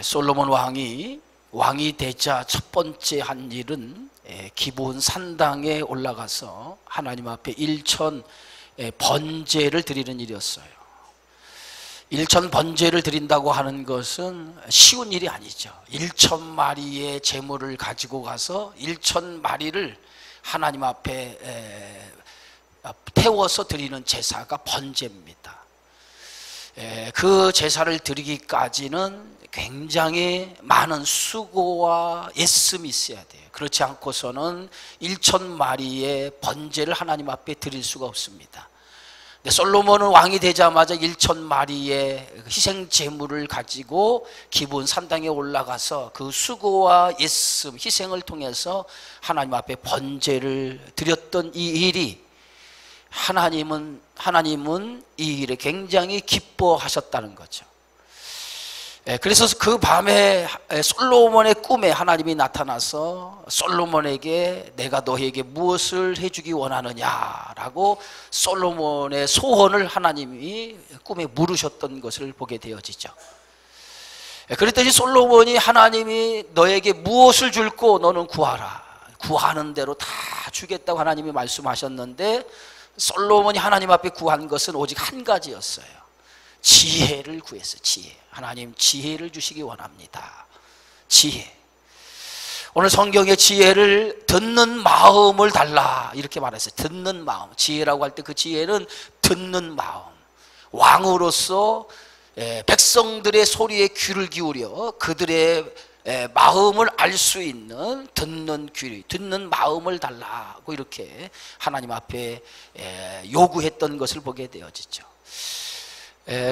솔로몬 왕이 되자 첫 번째 한 일은 기브온 산당에 올라가서 하나님 앞에 일천 번제를 드리는 일이었어요. 일천 번제를 드린다고 하는 것은 쉬운 일이 아니죠. 1,000마리의 제물을 가지고 가서 1,000마리를 하나님 앞에 태워서 드리는 제사가 번제입니다. 그 제사를 드리기까지는 굉장히 많은 수고와 애씀이 있어야 돼요. 그렇지 않고서는 1,000마리의 번제를 하나님 앞에 드릴 수가 없습니다. 근데 솔로몬은 왕이 되자마자 1,000마리의 희생 제물을 가지고 기브온 산당에 올라가서 그 수고와 애씀, 희생을 통해서 하나님 앞에 번제를 드렸던 이 일이 하나님은 이 일에 굉장히 기뻐하셨다는 거죠. 그래서 그 밤에 솔로몬의 꿈에 하나님이 나타나서 솔로몬에게 내가 너에게 무엇을 해주기 원하느냐라고 솔로몬의 소원을 하나님이 꿈에 물으셨던 것을 보게 되어지죠. 그랬더니 솔로몬이 하나님이 너에게 무엇을 줄고 너는 구하라, 구하는 대로 다 주겠다고 하나님이 말씀하셨는데 솔로몬이 하나님 앞에 구한 것은 오직 한 가지였어요. 지혜를 구했어요. 지혜. 하나님 지혜를 주시기 원합니다. 지혜. 오늘 성경의 지혜를 듣는 마음을 달라 이렇게 말했어요. 듣는 마음. 지혜라고 할 때 그 지혜는 듣는 마음. 왕으로서 백성들의 소리에 귀를 기울여 그들의 마음을 알 수 있는 듣는 귀, 듣는 마음을 달라고 이렇게 하나님 앞에 요구했던 것을 보게 되어지죠.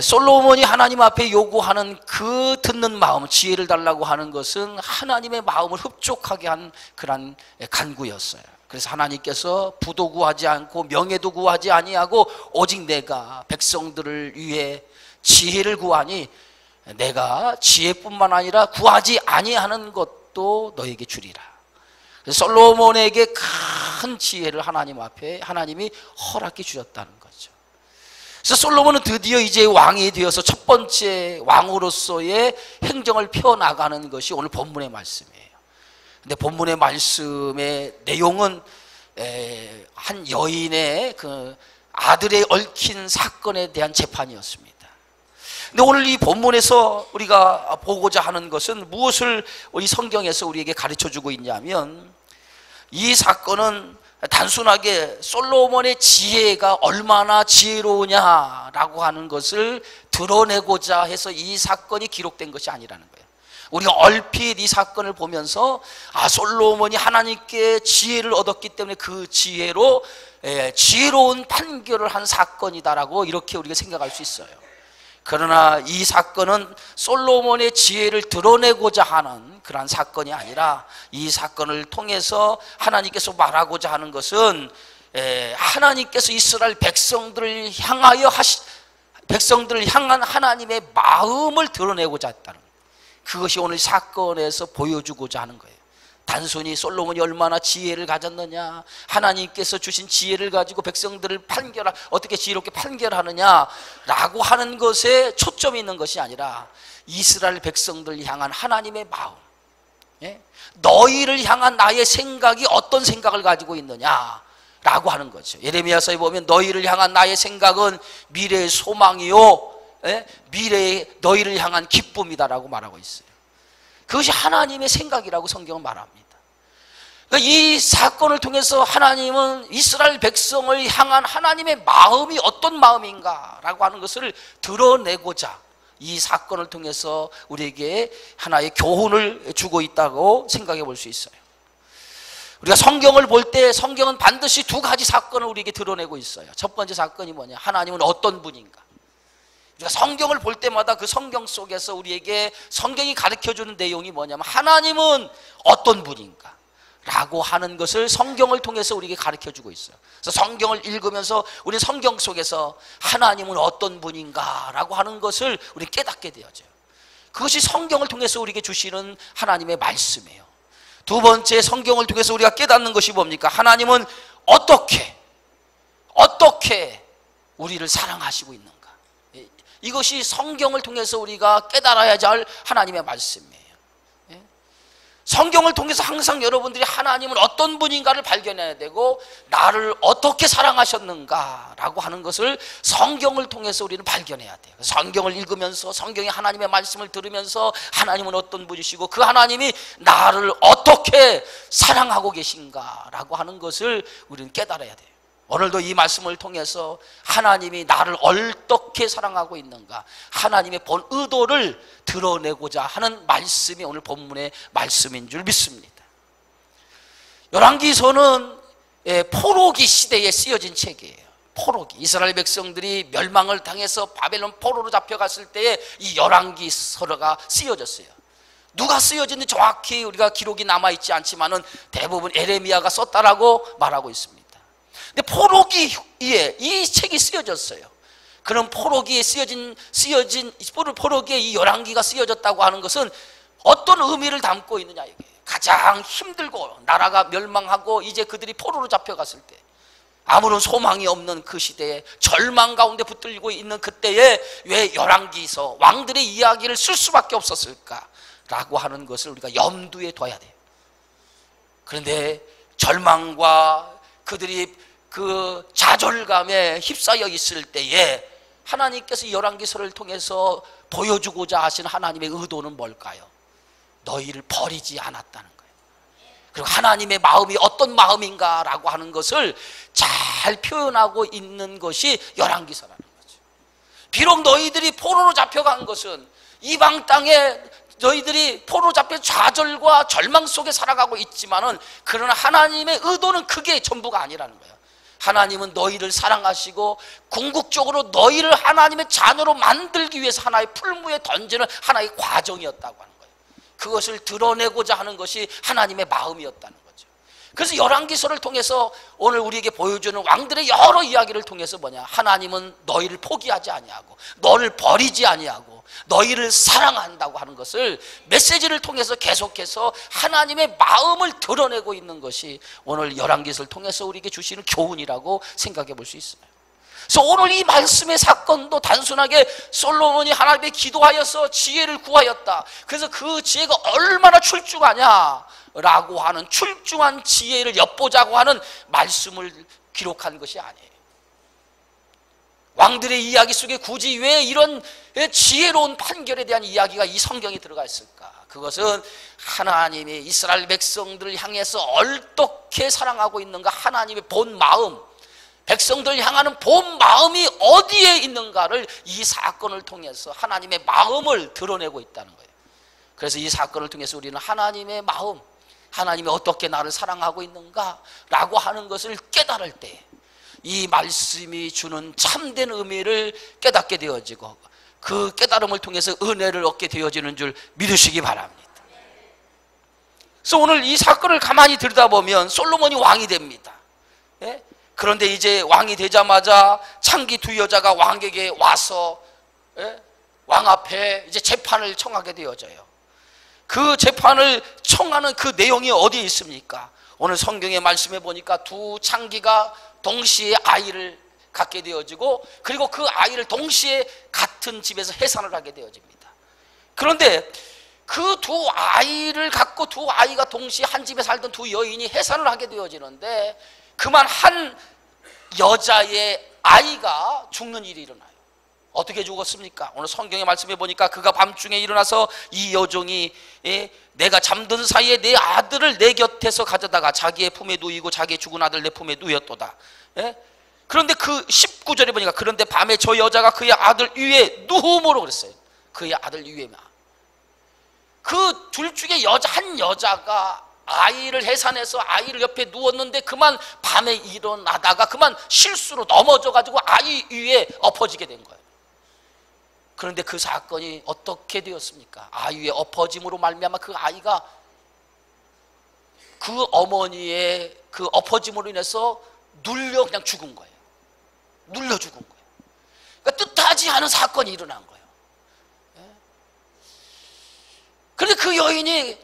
솔로몬이 하나님 앞에 요구하는 그 듣는 마음, 지혜를 달라고 하는 것은 하나님의 마음을 흡족하게 한 그런 간구였어요. 그래서 하나님께서 부도 구하지 않고 명예도 구하지 아니하고 오직 내가 백성들을 위해 지혜를 구하니 내가 지혜뿐만 아니라 구하지 아니하는 것도 너에게 주리라. 솔로몬에게 큰 지혜를 하나님 앞에 하나님이 허락해 주셨다는 거죠. 그래서 솔로몬은 드디어 이제 왕이 되어서 첫 번째 왕으로서의 행정을 펴나가는 것이 오늘 본문의 말씀이에요. 근데 본문의 말씀의 내용은 한 여인의 그 아들의 얽힌 사건에 대한 재판이었습니다. 근데 오늘 이 본문에서 우리가 보고자 하는 것은 무엇을 이 성경에서 우리에게 가르쳐주고 있냐면 이 사건은 단순하게 솔로몬의 지혜가 얼마나 지혜로우냐라고 하는 것을 드러내고자 해서 이 사건이 기록된 것이 아니라는 거예요. 우리가 얼핏 이 사건을 보면서 솔로몬이 하나님께 지혜를 얻었기 때문에 그 지혜로 지혜로운 판결을 한 사건이다라고 이렇게 우리가 생각할 수 있어요. 그러나 이 사건은 솔로몬의 지혜를 드러내고자 하는 그런 사건이 아니라 이 사건을 통해서 하나님께서 말하고자 하는 것은 하나님께서 이스라엘 백성들을 향한 하나님의 마음을 드러내고자 했다는 거예요. 그것이 오늘 사건에서 보여주고자 하는 거예요. 단순히 솔로몬이 얼마나 지혜를 가졌느냐, 하나님께서 주신 지혜를 가지고 백성들을 어떻게 지혜롭게 판결하느냐라고 하는 것에 초점이 있는 것이 아니라 이스라엘 백성들을 향한 하나님의 마음, 너희를 향한 나의 생각이 어떤 생각을 가지고 있느냐라고 하는 거죠. 예레미야서에 보면 너희를 향한 나의 생각은 미래의 소망이요, 미래의 너희를 향한 기쁨이다라고 말하고 있어요. 그것이 하나님의 생각이라고 성경은 말합니다. 그러니까 이 사건을 통해서 하나님은 이스라엘 백성을 향한 하나님의 마음이 어떤 마음인가라고 하는 것을 드러내고자 이 사건을 통해서 우리에게 하나의 교훈을 주고 있다고 생각해 볼 수 있어요. 우리가 성경을 볼 때 성경은 반드시 두 가지 사건을 우리에게 드러내고 있어요. 첫 번째 사건이 뭐냐? 하나님은 어떤 분인가? 우리가 성경을 볼 때마다 그 성경 속에서 우리에게 성경이 가르쳐주는 내용이 뭐냐면 하나님은 어떤 분인가 라고 하는 것을 성경을 통해서 우리에게 가르쳐주고 있어요. 그래서 성경을 읽으면서 우리 성경 속에서 하나님은 어떤 분인가 라고 하는 것을 우리 깨닫게 되어져요. 그것이 성경을 통해서 우리에게 주시는 하나님의 말씀이에요. 두 번째, 성경을 통해서 우리가 깨닫는 것이 뭡니까? 하나님은 어떻게 우리를 사랑하시고 있는가. 이것이 성경을 통해서 우리가 깨달아야 할 하나님의 말씀이에요. 성경을 통해서 항상 여러분들이 하나님은 어떤 분인가를 발견해야 되고, 나를 어떻게 사랑하셨는가라고 하는 것을 성경을 통해서 우리는 발견해야 돼요. 성경을 읽으면서, 성경의 하나님의 말씀을 들으면서 하나님은 어떤 분이시고 그 하나님이 나를 어떻게 사랑하고 계신가라고 하는 것을 우리는 깨달아야 돼요. 오늘도 이 말씀을 통해서 하나님이 나를 어떻게 사랑하고 있는가, 하나님의 본 의도를 드러내고자 하는 말씀이 오늘 본문의 말씀인 줄 믿습니다. 열왕기서는 포로기 시대에 쓰여진 책이에요. 포로기, 이스라엘 백성들이 멸망을 당해서 바벨론 포로로 잡혀갔을 때에 이 열왕기서가 쓰여졌어요. 누가 쓰여진지 정확히 우리가 기록이 남아있지 않지만은 대부분 에레미야가 썼다라고 말하고 있습니다. 근데 포로기에 이 책이 쓰여졌어요. 그런 포로기에 포로기에 이 열왕기가 쓰여졌다고 하는 것은 어떤 의미를 담고 있느냐, 이게 가장 힘들고 나라가 멸망하고 이제 그들이 포로로 잡혀갔을 때, 아무런 소망이 없는 그 시대에, 절망 가운데 붙들고 있는 그때에 왜 열왕기서 왕들의 이야기를 쓸 수밖에 없었을까라고 하는 것을 우리가 염두에 둬야 돼요. 그런데 절망과 그들이 그 좌절감에 휩싸여 있을 때에 하나님께서 이 열왕기서를 통해서 보여주고자 하신 하나님의 의도는 뭘까요? 너희를 버리지 않았다는 거예요. 그리고 하나님의 마음이 어떤 마음인가라고 하는 것을 잘 표현하고 있는 것이 열왕기서라는 거죠. 비록 너희들이 포로로 잡혀간 것은 이방 땅에 너희들이 포로로 잡혀 좌절과 절망 속에 살아가고 있지만은, 그러나 하나님의 의도는 그게 전부가 아니라는 거예요. 하나님은 너희를 사랑하시고 궁극적으로 너희를 하나님의 자녀로 만들기 위해서 하나의 풀무에 던지는 하나의 과정이었다고 하는 거예요. 그것을 드러내고자 하는 것이 하나님의 마음이었다는 거죠. 그래서 열왕기서를 통해서 오늘 우리에게 보여주는 왕들의 여러 이야기를 통해서 뭐냐, 하나님은 너희를 포기하지 아니하고 너를 버리지 아니하고 너희를 사랑한다고 하는 것을 메시지를 통해서 계속해서 하나님의 마음을 드러내고 있는 것이 오늘 열왕기서를 통해서 우리에게 주시는 교훈이라고 생각해 볼 수 있어요. 그래서 오늘 이 말씀의 사건도 단순하게 솔로몬이 하나님께 기도하여서 지혜를 구하였다, 그래서 그 지혜가 얼마나 출중하냐라고 하는 출중한 지혜를 엿보자고 하는 말씀을 기록한 것이 아니에요. 왕들의 이야기 속에 굳이 왜 이런 지혜로운 판결에 대한 이야기가 이 성경에 들어가 있을까? 그것은 하나님이 이스라엘 백성들을 향해서 어떻게 사랑하고 있는가, 하나님의 본 마음, 백성들을 향하는 본 마음이 어디에 있는가를 이 사건을 통해서 하나님의 마음을 드러내고 있다는 거예요. 그래서 이 사건을 통해서 우리는 하나님의 마음, 하나님이 어떻게 나를 사랑하고 있는가라고 하는 것을 깨달을 때 이 말씀이 주는 참된 의미를 깨닫게 되어지고, 그 깨달음을 통해서 은혜를 얻게 되어지는 줄 믿으시기 바랍니다. 그래서 오늘 이 사건을 가만히 들여다보면 솔로몬이 왕이 됩니다. 예? 그런데 이제 왕이 되자마자 창기 두 여자가 왕에게 와서 왕 앞에 이제 재판을 청하게 되어져요. 그 재판을 청하는 그 내용이 어디에 있습니까? 오늘 성경의 말씀에 보니까 두 창기가 동시에 아이를 갖게 되어지고, 그리고 그 아이를 동시에 같은 집에서 해산을 하게 되어집니다. 그런데 그 두 아이를 갖고 두 아이가 동시에 한 집에 살던 두 여인이 해산을 하게 되어지는데, 그만 한 여자의 아이가 죽는 일이 일어나요. 어떻게 죽었습니까? 오늘 성경의 말씀에 보니까 그가 밤중에 일어나서 이 여종이 내가 잠든 사이에 내 아들을 내 곁에서 가져다가 자기의 품에 누이고 자기의 죽은 아들 내 품에 누였도다. 그런데 그 19절에 보니까 그런데 밤에 저 여자가 그의 아들 위에 누움으로 그랬어요. 그의 아들 위에만. 그 둘 중에 한 여자가 아이를 해산해서 아이를 옆에 누웠는데 그만 밤에 일어나다가 그만 실수로 넘어져 가지고 아이 위에 엎어지게 된 거예요. 그런데 그 사건이 어떻게 되었습니까? 아이 위에 엎어짐으로 말미암아 그 아이가 그 어머니의 그 엎어짐으로 인해서 눌려 그냥 죽은 거예요. 눌려 죽은 거예요. 그러니까 뜻하지 않은 사건이 일어난 거예요. 그런데 그 여인이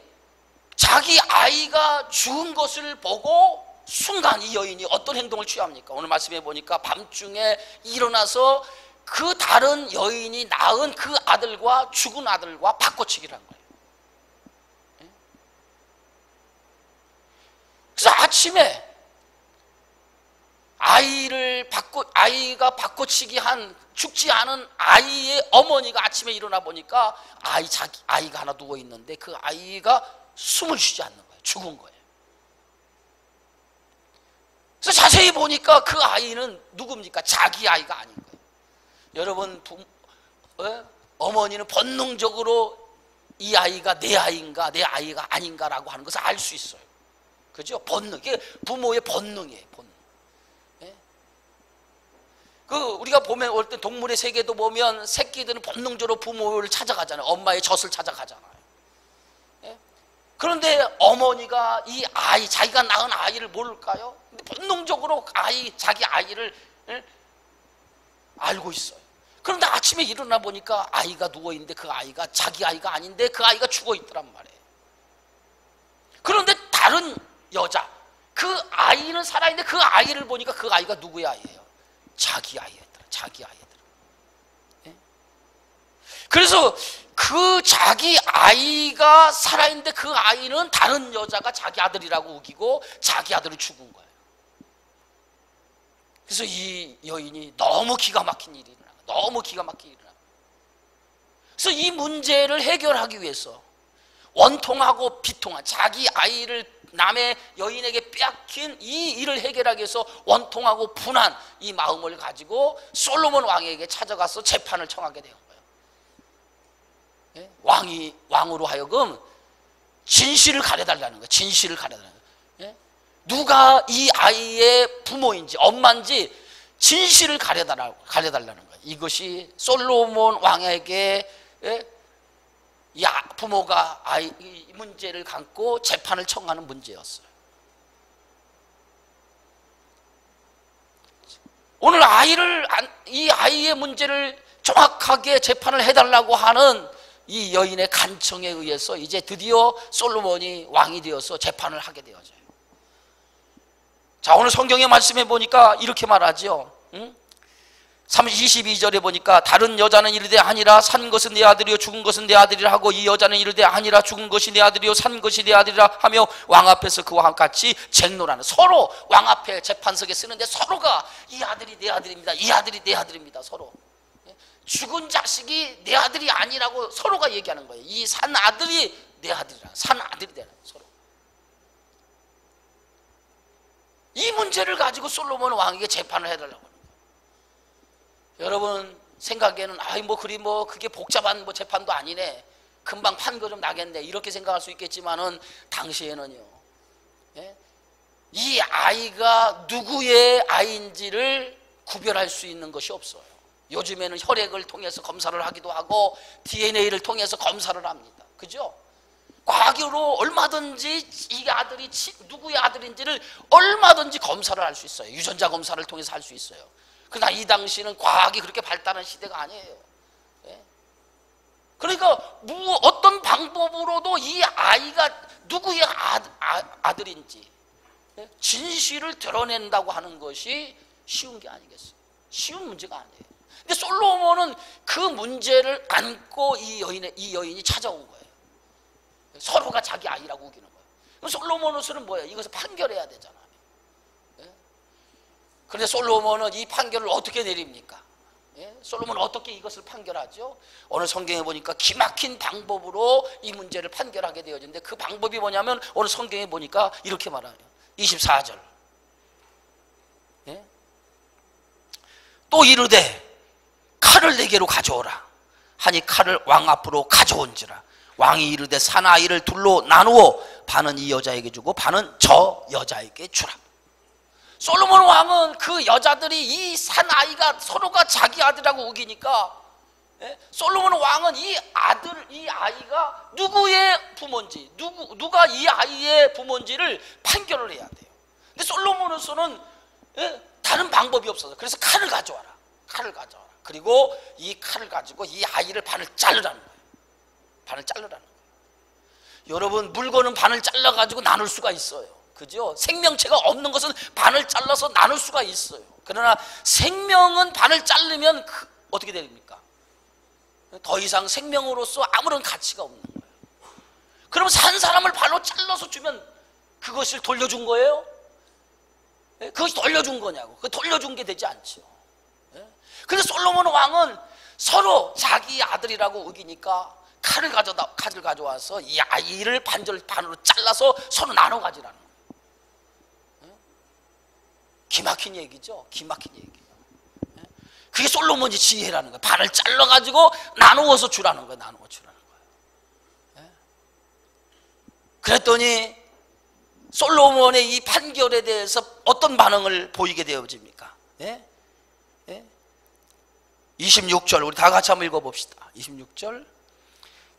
자기 아이가 죽은 것을 보고 순간 이 여인이 어떤 행동을 취합니까? 오늘 말씀해 보니까 밤중에 일어나서 그 다른 여인이 낳은 그 아들과 죽은 아들과 바꿔치기라는 거예요. 그래서 아침에 아이가 바꿔치기 한 죽지 않은 아이의 어머니가 아침에 일어나 보니까 아이가 하나 누워 있는데 그 아이가 숨을 쉬지 않는 거예요. 죽은 거예요. 그래서 자세히 보니까 그 아이는 누굽니까? 자기 아이가 아닌 거예요. 여러분, 어머니는 본능적으로 이 아이가 내 아이인가 내 아이가 아닌가라고 하는 것을 알 수 있어요. 그죠? 본능. 이게 부모의 본능이에요. 본능. 예? 우리가 보면 올 때 동물의 세계도 보면 새끼들은 본능적으로 부모를 찾아가잖아요. 엄마의 젖을 찾아가잖아요. 예? 그런데 어머니가 이 아이, 자기가 낳은 아이를 모를까요? 근데 본능적으로 자기 아이를 알고 있어요. 그런데 아침에 일어나 보니까 아이가 누워 있는데 그 아이가 자기 아이가 아닌데 그 아이가 죽어 있더란 말이에요. 그런데 다른 여자, 그 아이는 살아있는데 그 아이를 보니까 그 아이가 누구의 아이예요? 자기 아이였더라. 자기 아이더라. 예? 그래서 그 자기 아이가 살아있는데 그 아이는 다른 여자가 자기 아들이라고 우기고 자기 아들을 죽은 거예요. 그래서 이 여인이 너무 기가 막힌 일이 일어나. 너무 기가 막힌 일이 일어나. 그래서 이 문제를 해결하기 위해서 원통하고 비통한 자기 아이를 남의 여인에게 빼앗긴 이 일을 해결하기 위해서 원통하고 분한 이 마음을 가지고 솔로몬 왕에게 찾아가서 재판을 청하게 된 거예요. 예? 왕으로 하여금 진실을 가려달라는 거예요. 진실을 가려달라는 거예요. 예? 누가 이 아이의 부모인지 엄마인지 진실을 가려달라는 거예요. 이것이 솔로몬 왕에게 부모가 이 문제를 갖고 재판을 청하는 문제였어요. 오늘 이 아이의 문제를 정확하게 재판을 해달라고 하는 이 여인의 간청에 의해서 이제 드디어 솔로몬이 왕이 되어서 재판을 하게 되어져요. 자, 오늘 성경의 말씀에 보니까 이렇게 말하죠. 22절에 보니까 다른 여자는 이르되 아니라 산 것은 내 아들이요 죽은 것은 내 아들이라 하고 이 여자는 이르되 아니라 죽은 것이 내 아들이요 산 것이 내 아들이라 하며 왕 앞에서 그와 같이 쟁론하는, 서로 왕 앞에 재판석에 쓰는데 서로가 이 아들이 내 아들입니다, 이 아들이 내 아들입니다. 서로 죽은 자식이 내 아들이 아니라고 서로가 얘기하는 거예요. 이 산 아들이 내 아들이라, 산 아들이 되는 서로. 이 문제를 가지고 솔로몬 왕에게 재판을 해달라고. 여러분 생각에는 그게 복잡한 재판도 아니네, 금방 판결 좀 나겠네, 이렇게 생각할 수 있겠지만은 당시에는요, 예? 이 아이가 누구의 아이인지를 구별할 수 있는 것이 없어요. 요즘에는 혈액을 통해서 검사를 하기도 하고 DNA를 통해서 검사를 합니다. 그죠? 과학으로 얼마든지 이 아들이 누구의 아들인지를 얼마든지 검사를 할 수 있어요. 유전자 검사를 통해서 할 수 있어요. 그러나 이 당시는 과학이 그렇게 발달한 시대가 아니에요. 예? 그러니까 어떤 방법으로도 이 아이가 누구의 아들인지 진실을 드러낸다고 하는 것이 쉬운 게 아니겠어요. 쉬운 문제가 아니에요. 근데 솔로몬은 그 문제를 안고 이 여인이 찾아온 거예요. 서로가 자기 아이라고 우기는 거예요. 그럼 솔로몬으로서는 뭐예요? 이것을 판결해야 되잖아요. 그런데 솔로몬은 이 판결을 어떻게 내립니까? 예? 솔로몬은 어떻게 이것을 판결하죠? 오늘 성경에 보니까 기막힌 방법으로 이 문제를 판결하게 되어지는데 그 방법이 뭐냐면 오늘 성경에 보니까 이렇게 말하요. 24절. 예? 또 이르되 칼을 내게로 가져오라 하니 칼을 왕 앞으로 가져온지라. 왕이 이르되 산 아이를 둘로 나누어 반은 이 여자에게 주고 반은 저 여자에게 주라. 솔로몬 왕은 그 여자들이 이 산 아이가 서로가 자기 아들이라고 우기니까 솔로몬 왕은 이 아이가 누구의 부모인지, 누가 이 아이의 부모인지를 판결을 해야 돼요. 근데 솔로몬으로서는 다른 방법이 없어서 그래서 칼을 가져와라. 칼을 가져와라. 그리고 이 칼을 가지고 이 아이를 반을 자르라는 거예요. 반을 자르라는 거예요. 여러분, 물건은 반을 잘라가지고 나눌 수가 있어요. 그죠? 생명체가 없는 것은 반을 잘라서 나눌 수가 있어요. 그러나 생명은 반을 자르면 어떻게 됩니까? 더 이상 생명으로서 아무런 가치가 없는 거예요. 그럼 산 사람을 발로 잘라서 주면 그것을 돌려준 거예요? 그것이 돌려준 거냐고. 그 돌려준 게 되지 않죠. 그래서 솔로몬 왕은 서로 자기 아들이라고 우기니까 칼을 가져와서 이 아이를 반으로 잘라서 서로 나눠 가지라는 거예요. 기막힌 얘기죠. 기막힌 얘기예요. 그게 솔로몬의 지혜라는 거예요. 반을 잘라가지고 나누어서 주라는 거예요. 나누어 주라는 거예요. 그랬더니 솔로몬의 이 판결에 대해서 어떤 반응을 보이게 되어집니까? 26절 우리 다 같이 한번 읽어봅시다. 26절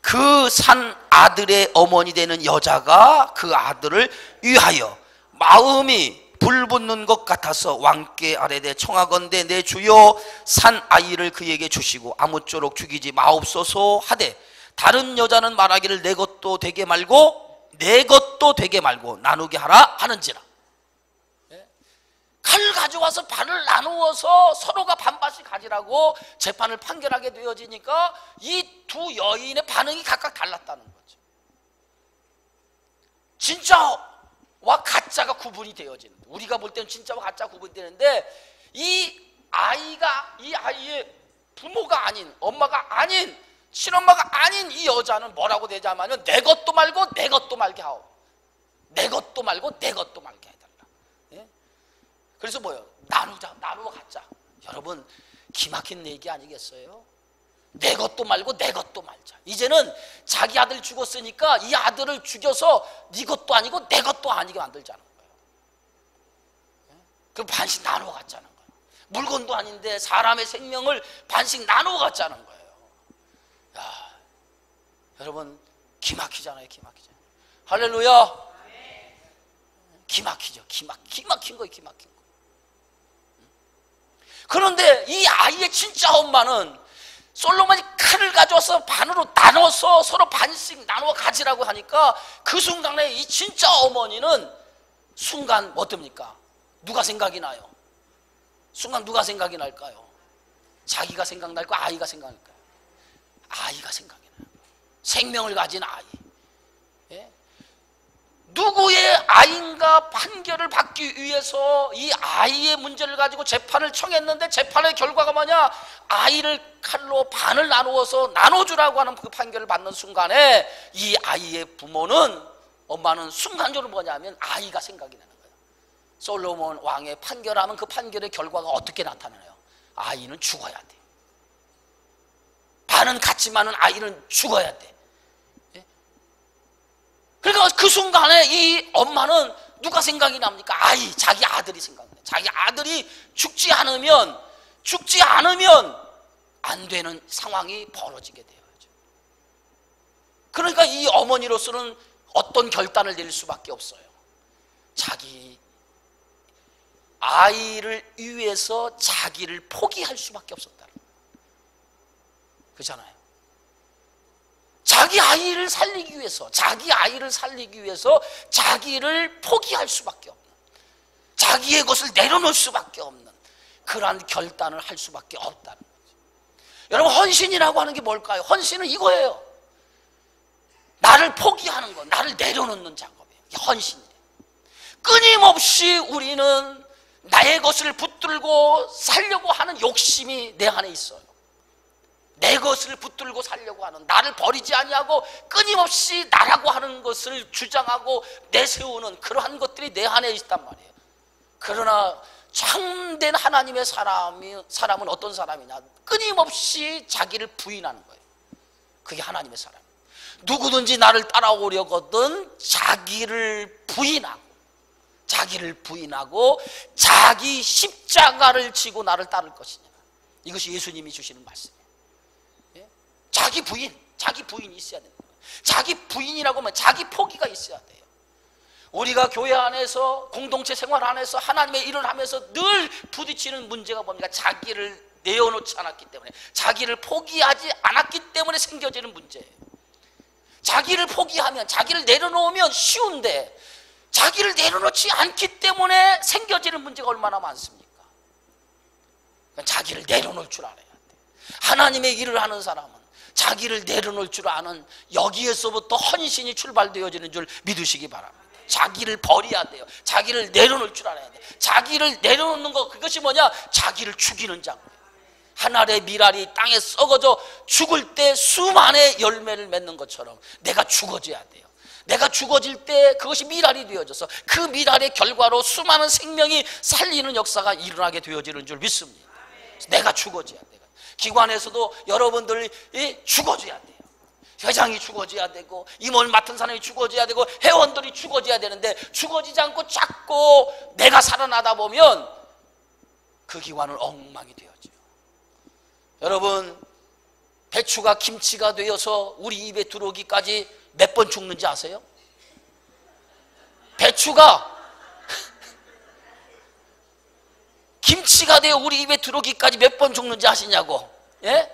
그 산 아들의 어머니 되는 여자가 그 아들을 위하여 마음이 불붙는 것 같아서 왕께 아뢰되 청하건대 내 주여 산 아이를 그에게 주시고 아무쪼록 죽이지 마옵소서 하되 다른 여자는 말하기를 내 것도 되게 말고 나누게 하라 하는지라. 칼을 가져와서 반을 나누어서 서로가 반반씩 가지라고 재판을 판결하게 되어지니까 이 두 여인의 반응이 각각 달랐다는 거죠. 진짜와 가짜가 구분이 되어지는, 우리가 볼 때는 진짜와 가짜가 구분이 되는데 이 아이의 부모가 아닌, 엄마가 아닌, 친엄마가 아닌 이 여자는 뭐라고 되자면은 내 것도 말고 내 것도 말게 하오. 내 것도 말고 내 것도 말게 해달라. 그래서 뭐예요? 나누어 갖자. 여러분 기막힌 얘기 아니겠어요? 내 것도 말고 내 것도 말자. 이제는 자기 아들 죽었으니까 이 아들을 죽여서 네 것도 아니고 내 것도 아니게 만들자는 거예요. 그럼 반씩 나누어 갖자는 거예요. 물건도 아닌데 사람의 생명을 반씩 나누어 갖자는 거예요. 야, 여러분 기막히잖아요. 기막히잖아요. 할렐루야. 기막히죠. 기막힌 거예요. 기막힌 거. 그런데 이 아이의 진짜 엄마는 솔로몬이 칼을 가져와서 반으로 나눠서 서로 반씩 나누어 가지라고 하니까 그 순간에 이 진짜 어머니는 순간 어떻습니까? 누가 생각이 나요? 순간 누가 생각이 날까요? 자기가 생각날까요? 아이가 생각날까요? 아이가 생각이 나요. 생명을 가진 아이. 누구의 아이인가 판결을 받기 위해서 이 아이의 문제를 가지고 재판을 청했는데 재판의 결과가 뭐냐? 아이를 칼로 반을 나누어서 나눠주라고 하는 그 판결을 받는 순간에 이 아이의 부모는, 엄마는 순간적으로 뭐냐면 아이가 생각이 나는 거예요. 솔로몬 왕의 판결하면 그 판결의 결과가 어떻게 나타나요? 아이는 죽어야 돼. 반은 같지만은 아이는 죽어야 돼. 그러니까 그 순간에 이 엄마는 누가 생각이 납니까? 자기 아들이 생각나요. 자기 아들이 죽지 않으면 안 되는 상황이 벌어지게 되어야죠. 그러니까 이 어머니로서는 어떤 결단을 내릴 수밖에 없어요. 자기 아이를 위해서 자기를 포기할 수밖에 없었다는 거예요. 그렇잖아요. 자기 아이를 살리기 위해서 자기를 포기할 수밖에 없는, 자기의 것을 내려놓을 수밖에 없는 그러한 결단을 할 수밖에 없다는 거죠. 여러분 헌신이라고 하는 게 뭘까요? 헌신은 이거예요. 나를 포기하는 거, 나를 내려놓는 작업이에요. 이게 헌신이에요. 끊임없이 우리는 나의 것을 붙들고 살려고 하는 욕심이 내 안에 있어요. 내 것을 붙들고 살려고 하는, 나를 버리지 아니하고 끊임없이 나라고 하는 것을 주장하고 내세우는 그러한 것들이 내 안에 있단 말이에요. 그러나 참된 하나님의 사람은 어떤 사람이냐? 끊임없이 자기를 부인하는 거예요. 그게 하나님의 사람. 누구든지 나를 따라오려거든 자기를 부인하고 자기 십자가를 지고 나를 따를 것이냐. 이것이 예수님이 주시는 말씀이에요. 자기 부인이 있어야 됩니다. 자기 부인이라고 하면 자기 포기가 있어야 돼요. 우리가 교회 안에서, 공동체 생활 안에서 하나님의 일을 하면서 늘 부딪히는 문제가 뭡니까? 자기를 내어놓지 않았기 때문에, 자기를 포기하지 않았기 때문에 생겨지는 문제예요. 자기를 포기하면, 자기를 내려놓으면 쉬운데 자기를 내려놓지 않기 때문에 생겨지는 문제가 얼마나 많습니까? 자기를 내려놓을 줄 알아야 돼. 하나님의 일을 하는 사람은 자기를 내려놓을 줄 아는 여기에서부터 헌신이 출발되어지는 줄 믿으시기 바랍니다. 자기를 버려야 돼요. 자기를 내려놓을 줄 알아야 돼요. 자기를 내려놓는 것, 그것이 뭐냐? 자기를 죽이는 작업. 한 알의 밀알이 땅에 썩어져 죽을 때 수만의 열매를 맺는 것처럼 내가 죽어져야 돼요. 내가 죽어질 때 그것이 밀알이 되어져서 그 밀알의 결과로 수많은 생명이 살리는 역사가 일어나게 되어지는 줄 믿습니다. 내가 죽어져야 돼요. 기관에서도 여러분들이 죽어져야 돼요. 회장이 죽어져야 되고, 임원 맡은 사람이 죽어져야 되고, 회원들이 죽어져야 되는데, 죽어지지 않고 자꾸 내가 살아나다 보면 그 기관은 엉망이 되어져요. 여러분, 배추가 김치가 되어서 우리 입에 들어오기까지 몇 번 죽는지 아세요? 배추가 김치가 되어 우리 입에 들어오기까지 몇 번 죽는지 아시냐고. 예?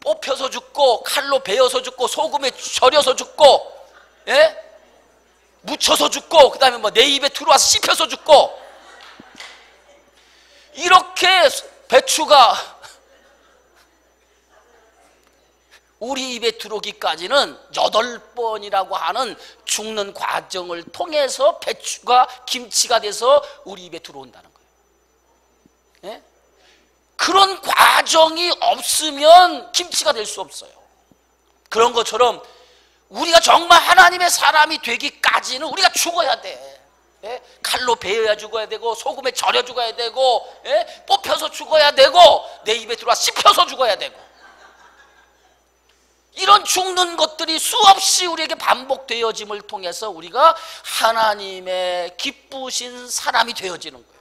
뽑혀서 죽고, 칼로 베어서 죽고, 소금에 절여서 죽고, 예? 묻혀서 죽고, 그 다음에 뭐 내 입에 들어와서 씹혀서 죽고, 이렇게 배추가 우리 입에 들어오기까지는 8번이라고 하는 죽는 과정을 통해서 배추가 김치가 돼서 우리 입에 들어온다는 거예요. 예? 그런 과정이 없으면 김치가 될 수 없어요. 그런 것처럼 우리가 정말 하나님의 사람이 되기까지는 우리가 죽어야 돼. 예? 칼로 베어야 죽어야 되고, 소금에 절여 죽어야 되고, 예? 뽑혀서 죽어야 되고, 내 입에 들어와 씹혀서 죽어야 되고, 이런 죽는 것들이 수없이 우리에게 반복되어짐을 통해서 우리가 하나님의 기쁘신 사람이 되어지는 거예요.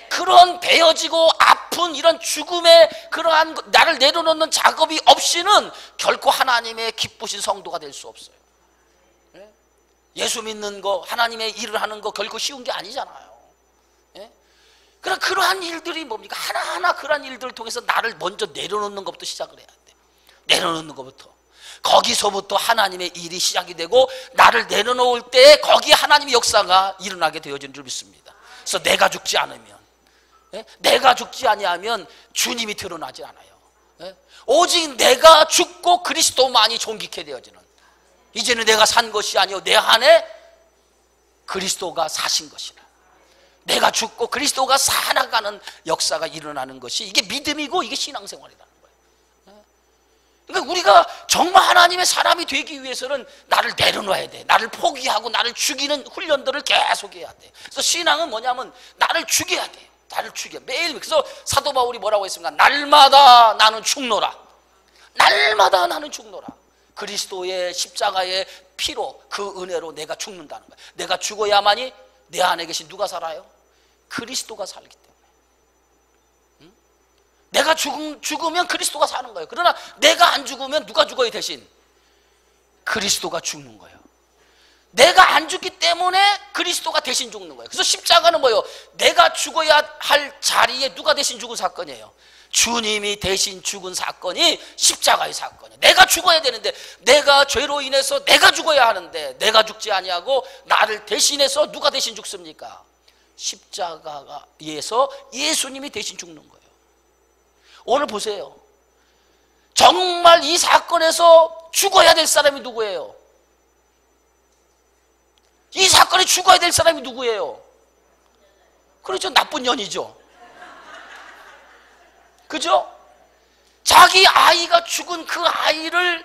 그런 베어지고 아픈 이런 죽음의 그러한 나를 내려놓는 작업이 없이는 결코 하나님의 기쁘신 성도가 될 수 없어요. 예수 믿는 거, 하나님의 일을 하는 거 결코 쉬운 게 아니잖아요. 그러나 그러한 일들이 뭡니까? 하나하나 그러한 일들을 통해서 나를 먼저 내려놓는 것부터 시작을 해야 돼. 내려놓는 것부터. 거기서부터 하나님의 일이 시작이 되고, 나를 내려놓을 때 거기에 하나님의 역사가 일어나게 되어지는 줄 믿습니다. 그래서 내가 죽지 않으면, 내가 죽지 아니하면 주님이 드러나지 않아요. 오직 내가 죽고 그리스도만이 존귀케 되어지는, 이제는 내가 산 것이 아니요 내 안에 그리스도가 사신 것이라, 내가 죽고 그리스도가 살아가는 역사가 일어나는 것이 이게 믿음이고 이게 신앙생활이라는 거예요. 그러니까 우리가 정말 하나님의 사람이 되기 위해서는 나를 내려놔야 돼. 나를 포기하고 나를 죽이는 훈련들을 계속 해야 돼. 그래서 신앙은 뭐냐면 나를 죽여야 돼요. 나를 죽여. 매일. 그래서 사도 바울이 뭐라고 했습니까? 날마다 나는 죽노라. 날마다 나는 죽노라. 그리스도의 십자가의 피로, 그 은혜로 내가 죽는다는 거예요. 내가 죽어야만이 내 안에 계신 누가 살아요? 그리스도가 살기 때문에. 내가 죽으면 그리스도가 사는 거예요. 그러나 내가 안 죽으면 누가 죽어야 대신? 그리스도가 죽는 거예요. 내가 안 죽기 때문에 그리스도가 대신 죽는 거예요. 그래서 십자가는 뭐예요? 내가 죽어야 할 자리에 누가 대신 죽은 사건이에요. 주님이 대신 죽은 사건이 십자가의 사건이에요. 내가 죽어야 되는데, 내가 죄로 인해서 내가 죽어야 하는데 내가 죽지 아니하고 나를 대신해서 누가 대신 죽습니까? 십자가에서 예수님이 대신 죽는 거예요. 오늘 보세요. 정말 이 사건에서 죽어야 될 사람이 누구예요? 이 사건에 죽어야 될 사람이 누구예요? 그렇죠. 나쁜 년이죠. 그죠? 자기 아이가 죽은 그 아이를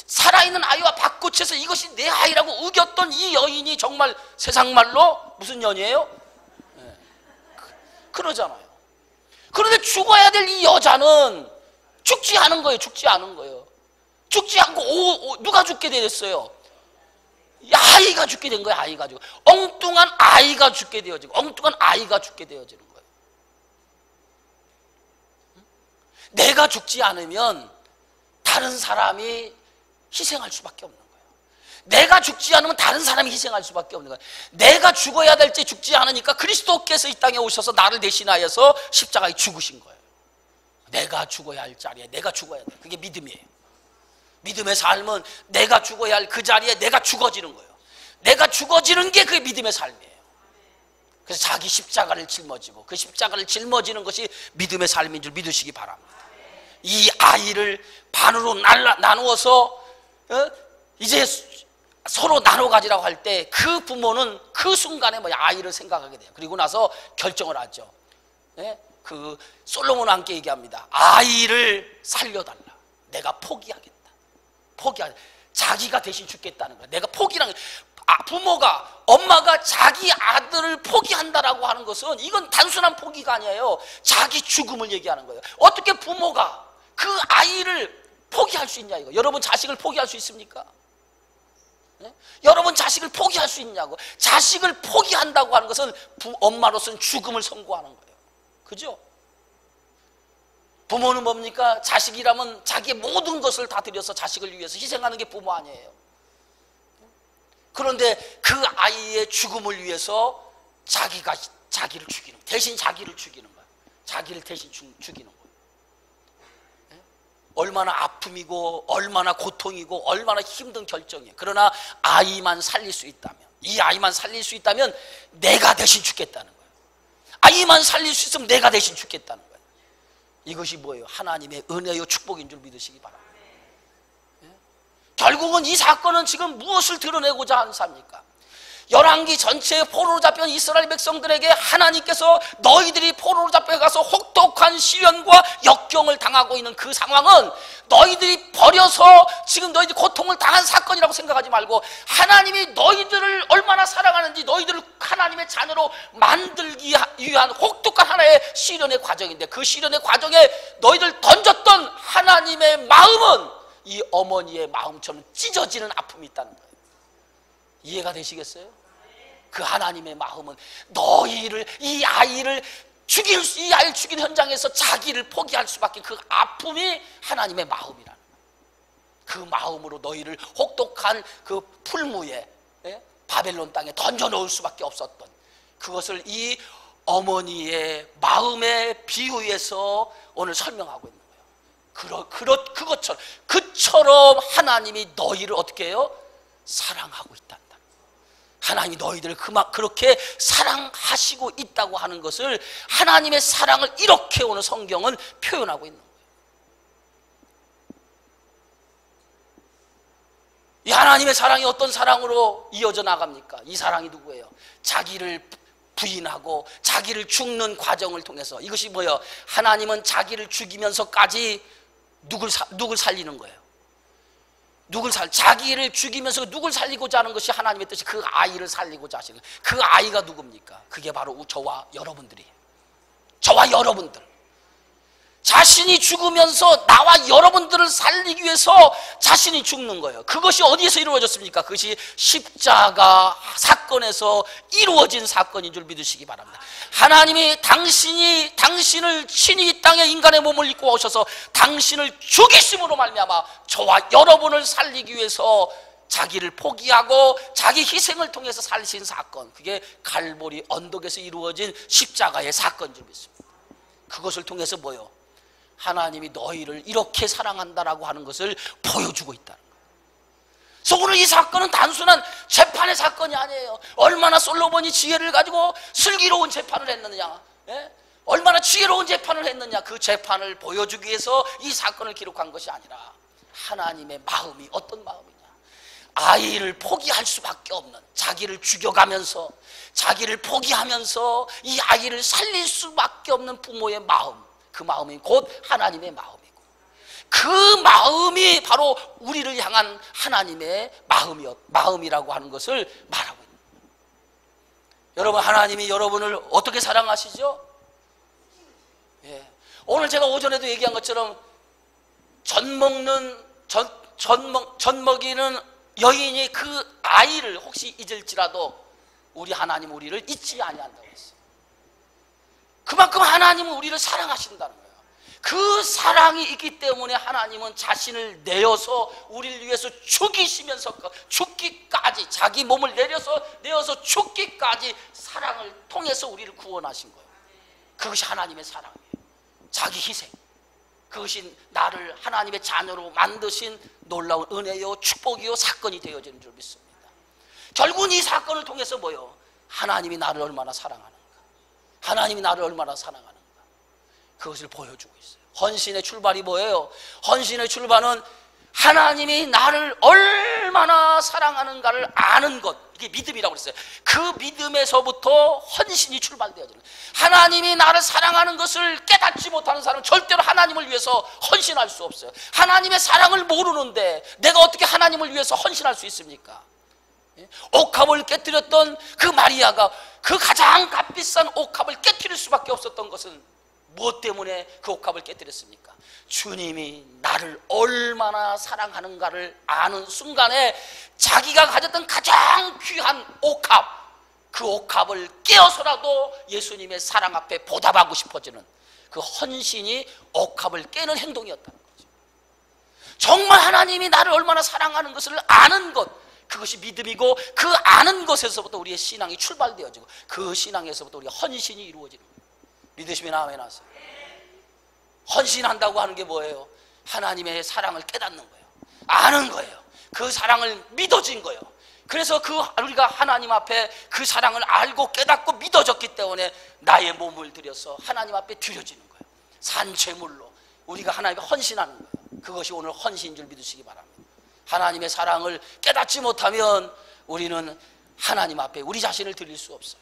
살아있는 아이와 바꿔쳐서 이것이 내 아이라고 우겼던 이 여인이 정말 세상 말로 무슨 년이에요? 그러잖아요. 그런데 죽어야 될 이 여자는 죽지 않은 거예요. 죽지 않은 거예요. 죽지 않고 누가 죽게 됐어요? 아이가 죽게 된 거예요. 아이가 죽고, 엉뚱한 아이가 죽게 되어지고, 엉뚱한 아이가 죽게 되어지는 거예요. 내가 죽지 않으면 다른 사람이 희생할 수밖에 없는 거예요. 내가 죽지 않으면 다른 사람이 희생할 수밖에 없는 거예요. 내가 죽어야 될 때 죽지 않으니까 그리스도께서 이 땅에 오셔서 나를 대신하여서 십자가에 죽으신 거예요. 내가 죽어야 할 자리에 내가 죽어야 돼. 그게 믿음이에요. 믿음의 삶은 내가 죽어야 할 그 자리에 내가 죽어지는 거예요. 내가 죽어지는 게 그게 믿음의 삶이에요. 그래서 자기 십자가를 짊어지고 그 십자가를 짊어지는 것이 믿음의 삶인 줄 믿으시기 바랍니다. 이 아이를 반으로 나누어서 이제 서로 나눠 가지라고 할 때 그 부모는 그 순간에 아이를 생각하게 돼요. 그리고 나서 결정을 하죠. 그 솔로몬과 함께 얘기합니다. 아이를 살려달라. 내가 포기하겠다. 자기가 대신 죽겠다는 거야. 내가 포기라는 거야. 부모가, 엄마가 자기 아들을 포기한다라고 하는 것은 이건 단순한 포기가 아니에요. 자기 죽음을 얘기하는 거예요. 어떻게 부모가 그 아이를 포기할 수 있냐 이거. 여러분 자식을 포기할 수 있습니까? 여러분 자식을 포기할 수 있냐고. 자식을 포기한다고 하는 것은 엄마로서는 죽음을 선고하는 거예요. 그죠? 부모는 뭡니까? 자식이라면 자기의 모든 것을 다 들여서 자식을 위해서 희생하는 게 부모 아니에요. 그런데 그 아이의 죽음을 위해서 자기가 자기를 죽이는, 대신 자기를 죽이는 거예요. 자기를 대신 죽이는 거예요. 얼마나 아픔이고 얼마나 고통이고 얼마나 힘든 결정이에요. 그러나 아이만 살릴 수 있다면, 이 아이만 살릴 수 있다면 내가 대신 죽겠다는 거예요. 아이만 살릴 수 있으면 내가 대신 죽겠다는 거예요. 이것이 뭐예요? 하나님의 은혜요 축복인 줄 믿으시기 바랍니다. 결국은 이 사건은 지금 무엇을 드러내고자 하는 사입니까? 열왕기 전체에 포로로 잡혀온 이스라엘 백성들에게 하나님께서 너희들이 포로로 잡혀가서 혹독한 시련과 역경을 당하고 있는 그 상황은 너희들이 버려서 지금 너희들이 고통을 당한 사건이라고 생각하지 말고 하나님이 너희들을 얼마나 사랑하는지 너희들을 하나님의 자녀로 만들기 위한 혹독한 하나의 시련의 과정인데, 그 시련의 과정에 너희들 던졌던 하나님의 마음은 이 어머니의 마음처럼 찢어지는 아픔이 있다는 거예요. 이해가 되시겠어요? 그 하나님의 마음은 너희를, 이 아이를 죽인 현장에서 자기를 포기할 수밖에, 그 아픔이 하나님의 마음이라는 거예요. 그 마음으로 너희를 혹독한 그 풀무에, 바벨론 땅에 던져 놓을 수밖에 없었던 그것을 이 어머니의 마음의 비유에서 오늘 설명하고 있는 거예요. 그처럼 하나님이 너희를 어떻게 해요? 사랑하고 있단다. 하나님이 너희들을 그렇게 사랑하시고 있다고 하는 것을, 하나님의 사랑을 이렇게 오늘 성경은 표현하고 있는 거예요. 이 하나님의 사랑이 어떤 사랑으로 이어져 나갑니까? 이 사랑이 누구예요? 자기를 부인하고 자기를 죽는 과정을 통해서. 이것이 뭐예요? 하나님은 자기를 죽이면서까지 누굴 살리는 거예요. 자기를 죽이면서 누굴 살리고자 하는 것이 하나님의 뜻이, 그 아이를 살리고자 하시는 거예요. 그 아이가 누굽니까? 그게 바로 저와 여러분들이에요. 저와 여러분들. 자신이 죽으면서 나와 여러분들을 살리기 위해서 자신이 죽는 거예요. 그것이 어디에서 이루어졌습니까? 그것이 십자가 사건에서 이루어진 사건인 줄 믿으시기 바랍니다. 하나님이 당신을 친히 이 땅에 인간의 몸을 입고 오셔서 당신을 죽이심으로 말미암아 저와 여러분을 살리기 위해서 자기를 포기하고 자기 희생을 통해서 살리신 사건, 그게 갈보리 언덕에서 이루어진 십자가의 사건인 줄 믿습니다. 그것을 통해서 뭐요? 하나님이 너희를 이렇게 사랑한다라고 하는 것을 보여주고 있다는 거예요. 그래서 오늘 이 사건은 단순한 재판의 사건이 아니에요. 얼마나 솔로몬이 지혜를 가지고 슬기로운 재판을 했느냐, 얼마나 지혜로운 재판을 했느냐, 그 재판을 보여주기 위해서 이 사건을 기록한 것이 아니라 하나님의 마음이 어떤 마음이냐, 아이를 포기할 수밖에 없는, 자기를 죽여가면서 자기를 포기하면서 이 아이를 살릴 수밖에 없는 부모의 마음, 그 마음이 곧 하나님의 마음이고, 그 마음이 바로 우리를 향한 하나님의 마음이라고 하는 것을 말하고 있는 거예요. 여러분, 하나님이 여러분을 어떻게 사랑하시죠? 오늘 제가 오전에도 얘기한 것처럼 전 먹이는 여인이 그 아이를 혹시 잊을지라도 우리 하나님 우리를 잊지 아니한다고 했어요. 그만큼 하나님은 우리를 사랑하신다는 거예요. 그 사랑이 있기 때문에 하나님은 자신을 내어서 우리를 위해서 죽기까지, 자기 몸을 내어서 죽기까지 사랑을 통해서 우리를 구원하신 거예요. 그것이 하나님의 사랑이에요. 자기 희생, 그것이 나를 하나님의 자녀로 만드신 놀라운 은혜요 축복이요 사건이 되어지는 줄 믿습니다. 결국은 이 사건을 통해서 뭐요? 하나님이 나를 얼마나 사랑하는가, 하나님이 나를 얼마나 사랑하는가, 그것을 보여주고 있어요. 헌신의 출발이 뭐예요? 헌신의 출발은 하나님이 나를 얼마나 사랑하는가를 아는 것, 이게 믿음이라고 그랬어요. 그 믿음에서부터 헌신이 출발되어지는 거예요. 하나님이 나를 사랑하는 것을 깨닫지 못하는 사람은 절대로 하나님을 위해서 헌신할 수 없어요. 하나님의 사랑을 모르는데 내가 어떻게 하나님을 위해서 헌신할 수 있습니까? 옥합을 깨뜨렸던 그 마리아가 그 가장 값비싼 옥합을 깨뜨릴 수밖에 없었던 것은 무엇 때문에 그 옥합을 깨뜨렸습니까? 주님이 나를 얼마나 사랑하는가를 아는 순간에 자기가 가졌던 가장 귀한 옥합, 그 옥합을 깨어서라도 예수님의 사랑 앞에 보답하고 싶어지는 그 헌신이 옥합을 깨는 행동이었다는 거죠. 정말 하나님이 나를 얼마나 사랑하는 것을 아는 것, 그것이 믿음이고, 그 아는 것에서부터 우리의 신앙이 출발되어지고, 그 신앙에서부터 우리의 헌신이 이루어지는 거예요. 믿으시면 아멘 하세요. 헌신한다고 하는 게 뭐예요? 하나님의 사랑을 깨닫는 거예요. 아는 거예요. 그 사랑을 믿어진 거예요. 그래서 우리가 하나님 앞에 그 사랑을 알고 깨닫고 믿어졌기 때문에 나의 몸을 들여서 하나님 앞에 드려지는 거예요. 산제물로 우리가 하나님께 헌신하는 거예요. 그것이 오늘 헌신인 줄 믿으시기 바랍니다. 하나님의 사랑을 깨닫지 못하면 우리는 하나님 앞에 우리 자신을 드릴 수 없어요.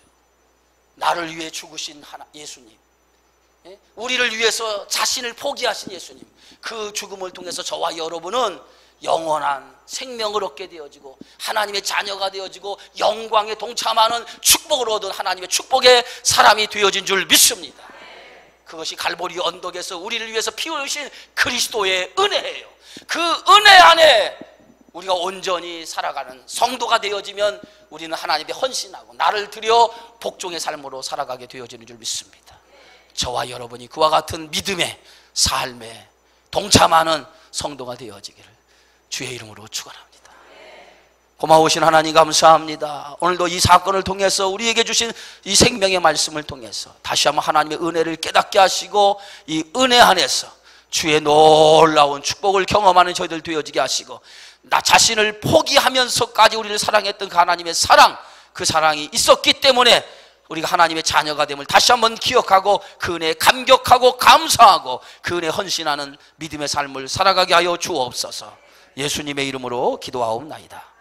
나를 위해 죽으신 예수님, 우리를 위해서 자신을 포기하신 예수님, 그 죽음을 통해서 저와 여러분은 영원한 생명을 얻게 되어지고 하나님의 자녀가 되어지고 영광에 동참하는 축복을 얻은 하나님의 축복의 사람이 되어진 줄 믿습니다. 그것이 갈보리 언덕에서 우리를 위해서 피 흘리신 그리스도의 은혜예요. 그 은혜 안에 우리가 온전히 살아가는 성도가 되어지면 우리는 하나님께 헌신하고 나를 들여 복종의 삶으로 살아가게 되어지는 줄 믿습니다. 저와 여러분이 그와 같은 믿음의 삶에 동참하는 성도가 되어지기를 주의 이름으로 축원합니다. 고마우신 하나님 감사합니다. 오늘도 이 사건을 통해서 우리에게 주신 이 생명의 말씀을 통해서 다시 한번 하나님의 은혜를 깨닫게 하시고 이 은혜 안에서 주의 놀라운 축복을 경험하는 저희들 되어지게 하시고 나 자신을 포기하면서까지 우리를 사랑했던 그 하나님의 사랑, 그 사랑이 있었기 때문에 우리가 하나님의 자녀가 됨을 다시 한번 기억하고 그 은혜에 감격하고 감사하고 그 은혜에 헌신하는 믿음의 삶을 살아가게 하여 주옵소서. 예수님의 이름으로 기도하옵나이다.